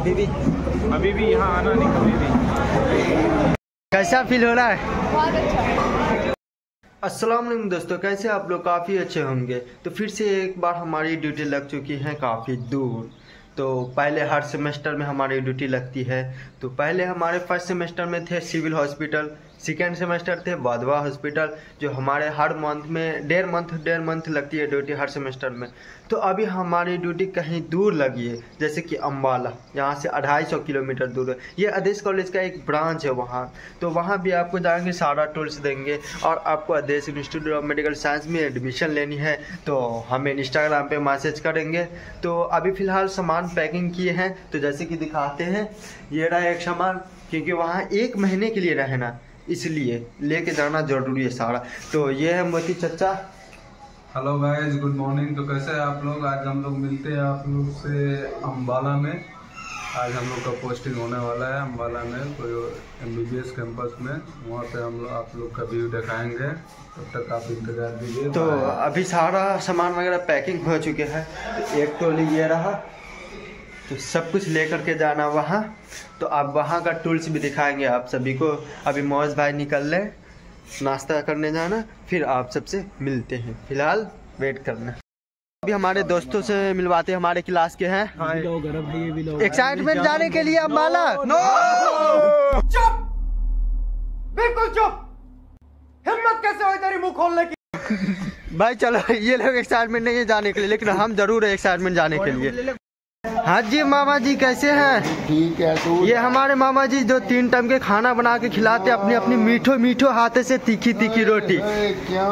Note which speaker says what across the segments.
Speaker 1: अभी भी यहाँ आना नहीं कभी भी।
Speaker 2: कैसा फील हो रहा है?
Speaker 3: बहुत अच्छा।
Speaker 2: अस्सलाम वालेकुम दोस्तों, कैसे आप लोग? काफ़ी अच्छे होंगे। तो फिर से एक बार हमारी ड्यूटी लग चुकी है काफ़ी दूर। तो पहले हर सेमेस्टर में हमारी ड्यूटी लगती है। तो पहले हमारे फर्स्ट सेमेस्टर में थे सिविल हॉस्पिटल, सेकेंड सेमेस्टर थे वाधवा हॉस्पिटल, जो हमारे हर मंथ में डेढ़ मंथ लगती है ड्यूटी हर सेमेस्टर में। तो अभी हमारी ड्यूटी कहीं दूर लगी है, जैसे कि अम्बाला, यहाँ से 250 किलोमीटर दूर है। ये आदेश कॉलेज का एक ब्रांच है वहाँ। तो वहाँ भी आपको जाएंगे, सारा टूल्स देंगे और आपको आदेश इंस्टीट्यूट ऑफ मेडिकल साइंस में एडमिशन लेनी है तो हमें इंस्टाग्राम पे मैसेज करेंगे। तो अभी फ़िलहाल सामान पैकिंग किए हैं, तो जैसे कि दिखाते हैं, ये रहा एक सामान, क्योंकि वहाँ 1 महीने के लिए रहना, इसलिए लेके जाना ज़रूरी है सारा। तो ये है मोती चचा।
Speaker 1: Hello guys, good morning. तो कैसे हैं आप लोग? आज हम लोग मिलते हैं आप लोग से अम्बाला में। आज हम लोग का पोस्टिंग होने वाला है अम्बाला में, कोई MBBS कैंपस में। वहाँ पे हम लोग आप लोग का व्यू दिखाएंगे, तब तक आप इंतजार कीजिए।
Speaker 2: तो अभी सारा सामान वगैरह पैकिंग हो चुके हैं। तो एक ट्रॉली ये रहा, तो सब कुछ लेकर के जाना वहाँ। तो अब वहाँ का टूल्स भी दिखाएंगे आप सभी को। अभी मौज भाई निकल ले नाश्ता करने जाना, फिर आप सबसे मिलते हैं। फिलहाल वेट करना। अभी हमारे दोस्तों से मिलवाते हैं, हमारे क्लास के हैं। एक्साइटमेंट जाने के लिए अम्बाला। नो
Speaker 4: चुप, बिल्कुल चुप। हिम्मत कैसे हुई तेरी मुंह खोलने की?
Speaker 2: भाई चलो, ये लोग एक्साइटमेंट नहीं है जाने के लिए, लेकिन हम जरूर है एक्साइटमेंट जाने के लिए। हाँ जी मामा जी, कैसे हैं?
Speaker 5: ठीक है। तू
Speaker 2: ये हमारे मामा जी जो 3 टाइम के खाना बना के खिलाते, अपनी अपनी मीठो हाथ से तीखी रोटी।
Speaker 5: क्या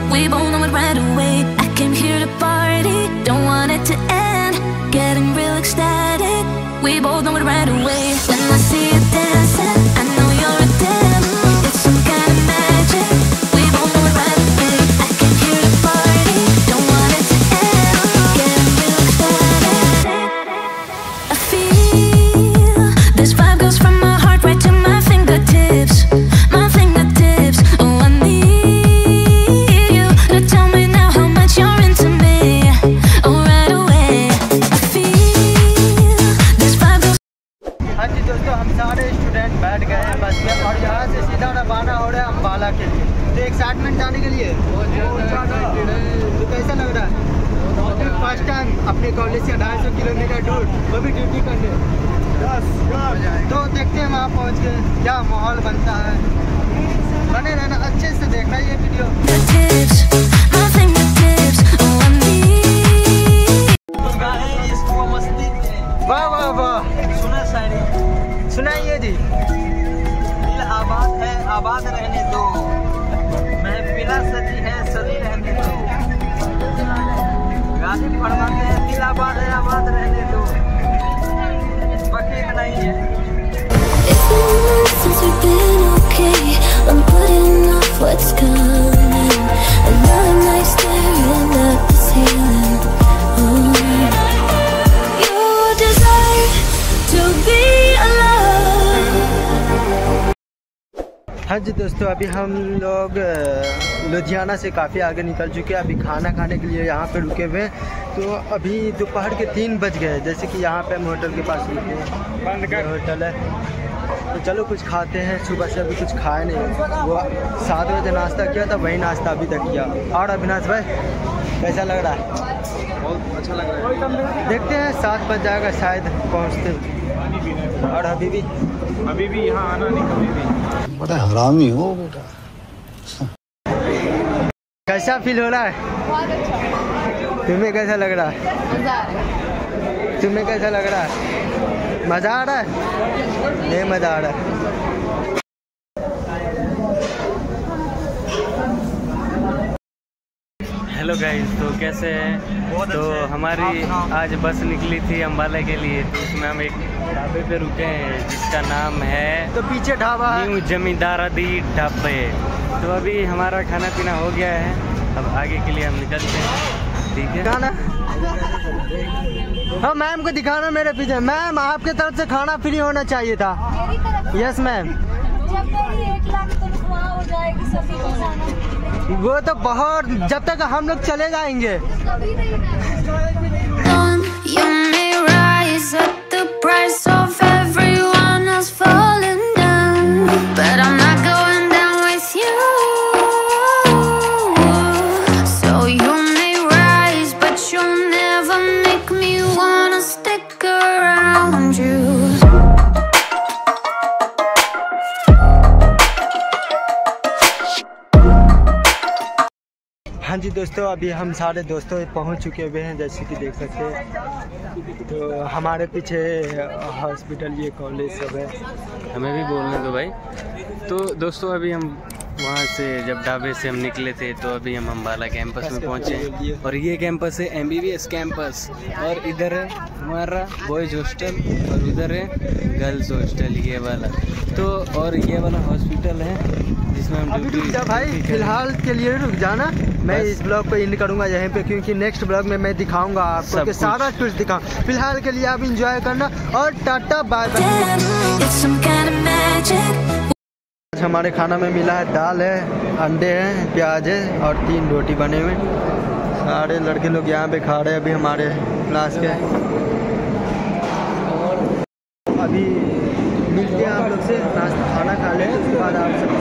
Speaker 6: We both know it right away. I came here to party, don't want it to end. Getting real ecstatic. We both know it right away. When I see you dancing, I know you're a 10. It's some kind of magic. We both know it right away. I came here to party, don't want it to end. Getting real ecstatic. I feel this vibe goes from my heart right to my fingertips. My fingertips. Oh, I need. Tell me now how much you're into me. Oh, right away. I feel this vibe goes.
Speaker 2: हाँ जी दोस्तों, हम सारे student बैठ गए हैं बस में और यहाँ से सीधा रवाना हो रहे हैं अम्बाला के लिए। तो एक्साइटमेंट जाने के लिए तो कैसा लग रहा है? फर्स्ट टाइम अपने कॉलेज से 250 किलोमीटर दूर, वो भी ड्यूटी करने। तो देखते हैं वहाँ पहुँच के क्या माहौल बनता है। बने रहना, अच्छे से देखना ये वीडियो। वाह वाह वाह,
Speaker 4: सुना शायरी,
Speaker 2: सुनाइए जी।
Speaker 4: दिल आबाद है, आबाद रहने दो। महफिला सजी है, सजी रहने दो। गाजी फरमाते हैं, दिल आबाद है, आबाद रहने दो। फकीर नहीं है।
Speaker 6: It's been months since we've been okay. I'm putting off what's coming. Another night staring at the ceiling. You desire to be alone.
Speaker 2: हाँ जी दोस्तों, अभी हम लोग लुधियाना से काफ़ी आगे निकल चुके हैं। अभी खाना खाने के लिए यहाँ पे रुके हुए हैं। तो अभी दोपहर के 3 बज गए। जैसे कि यहाँ पे हम होटल के पास रुके हैं, बंद का होटल है। तो चलो कुछ खाते हैं। सुबह से अभी कुछ खाए नहीं, वो 7 बजे नाश्ता किया था, वही नाश्ता अभी तक किया। और अविनाश भाई कैसा लग रहा है?
Speaker 1: बहुत अच्छा लग रहा है।
Speaker 2: देखते हैं 7 बज जाएगा शायद पहुँचते। और अभी भी
Speaker 1: यहाँ आना नहीं कभी भी।
Speaker 5: बड़ा हरामी हो बेटा।
Speaker 2: कैसा फील हो रहा है?
Speaker 3: बहुत अच्छा।
Speaker 2: तुम्हें कैसा लग रहा है?
Speaker 3: मजा आ रहा है।
Speaker 2: तुम्हें कैसा लग रहा है? मज़ा आ रहा है? नहीं मज़ा आ रहा है।
Speaker 7: हेलो गाइस, तो कैसे हैं? तो हमारी आज बस निकली थी अम्बाला के लिए, तो उसमें हम एक ढाबे पे रुके हैं जिसका नाम है
Speaker 2: तो पीछे ढाबा
Speaker 7: न्यू जमींदारादी ढाबे। तो अभी हमारा खाना पीना हो गया है, अब आगे के लिए हम निकलते हैं। ठीक है
Speaker 2: खाना। हाँ मैम को दिखाना मेरे पीछे। मैम आपके तरफ से खाना फ्री होना चाहिए था।
Speaker 3: मेरी तरफ
Speaker 2: यस मैम।
Speaker 3: जब मेरी 1 लाख तनख्वाह हो जाएगी सभी को खाना,
Speaker 2: वो तो बहुत, जब तक हम लोग चले जाएंगे।
Speaker 3: कभी नहीं मैं
Speaker 6: You may rise at the price of everyone else falling down, but I'm not going down with you. So you may rise, but you'll never make me wanna stick around you.
Speaker 2: हाँ जी दोस्तों, अभी हम सारे दोस्तों पहुंच चुके हुए हैं, जैसे कि देख सकते हैं। तो हमारे पीछे हॉस्पिटल, ये कॉलेज सब है।
Speaker 7: हमें भी बोलने दो भाई। तो दोस्तों अभी हम वहाँ से जब ढाबे से हम निकले थे तो अभी हम अम्बाला कैंपस में पहुँचे और ये कैंपस है MBBS कैंपस, और इधर है हमारा बॉयज हॉस्टल और उधर है गर्ल्स हॉस्टल, ये वाला। तो और ये वाला हॉस्पिटल है जिसमें हम
Speaker 2: अभी रुक जा भाई, फिलहाल के लिए रुक जाना। मैं इस ब्लॉग को एंड करूंगा यहीं पे, क्योंकि नेक्स्ट ब्लॉग में मैं दिखाऊंगा आपको कि सारा टूरिस्ट दिखाऊं। फिलहाल के लिए आप एंजॉय करना और tata bye bye.
Speaker 6: It's some kind of magic.
Speaker 2: आज हमारे खाना में मिला है दाल है, अंडे हैं, प्याज है और 3 रोटी बने हुए। सारे लड़के लोग यहाँ पे खा रहे हैं अभी हमारे क्लास के। अभी मिलते हैं आप लोग से, नाश्ता खाना खा लें उसके बाद आप सब